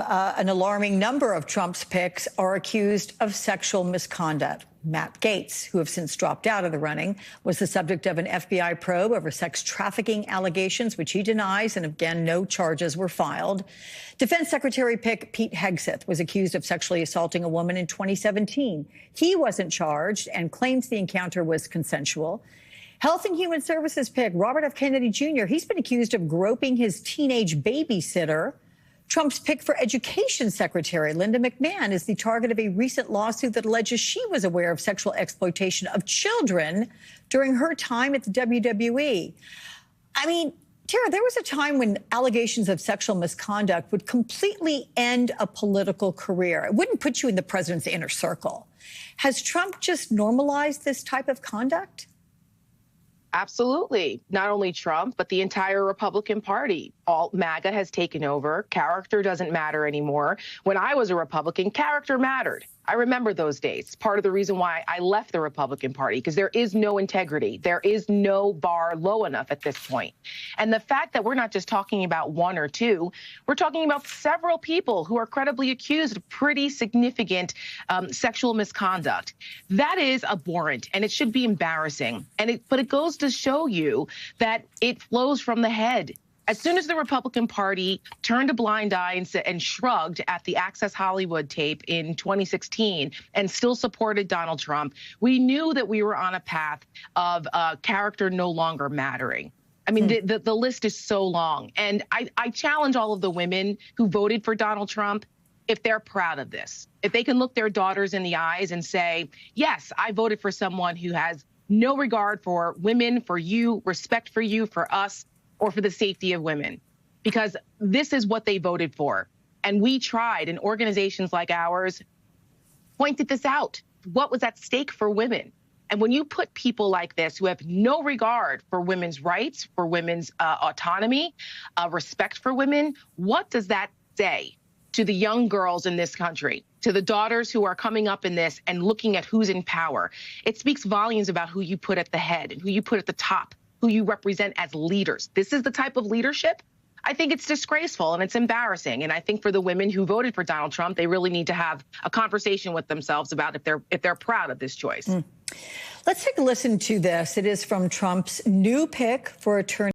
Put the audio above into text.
An alarming number of Trump's picks are accused of sexual misconduct. Matt Gaetz, who have since dropped out of the running, was the subject of an FBI probe over sex trafficking allegations, which he denies, and again, no charges were filed. Defense Secretary pick Pete Hegseth was accused of sexually assaulting a woman in 2017. He wasn't charged and claims the encounter was consensual. Health and Human Services pick Robert F. Kennedy Jr., he's been accused of groping his teenage babysitter. Trump's pick for Education Secretary, Linda McMahon, is the target of a recent lawsuit that alleges she was aware of sexual exploitation of children during her time at the WWE. I mean, Tara, there was a time when allegations of sexual misconduct would completely end a political career. It wouldn't put you in the president's inner circle. Has Trump just normalized this type of conduct? Absolutely. Not only Trump, but the entire Republican Party. All MAGA has taken over. Character doesn't matter anymore. When I was a Republican, character mattered. I remember those days. Part of the reason why I left the Republican Party, because there is no integrity. There is no bar low enough at this point. And the fact that we're not just talking about one or two, we're talking about several people who are credibly accused of pretty significant sexual misconduct. That is abhorrent, and it should be embarrassing. But it goes to show you that it flows from the head. As soon as the Republican Party turned a blind eye and shrugged at the Access Hollywood tape in 2016 and still supported Donald Trump, we knew that we were on a path of character no longer mattering. I mean, the list is so long. And I challenge all of the women who voted for Donald Trump, if they're proud of this, if they can look their daughters in the eyes and say, yes, I voted for someone who has no regard for women, for you, respect for you, for us, or for the safety of women, because this is what they voted for. And we tried, and organizations like ours pointed this out. What was at stake for women? And when you put people like this who have no regard for women's rights, for women's autonomy, respect for women, what does that say to the young girls in this country, to the daughters who are coming up in this and looking at who's in power? It speaks volumes about who you put at the head and who you put at the top, who you represent as leaders. This is the type of leadership. I think it's disgraceful and it's embarrassing. And I think for the women who voted for Donald Trump, they really need to have a conversation with themselves about if they're proud of this choice. Let's take a listen to this. It is from Trump's new pick for attorney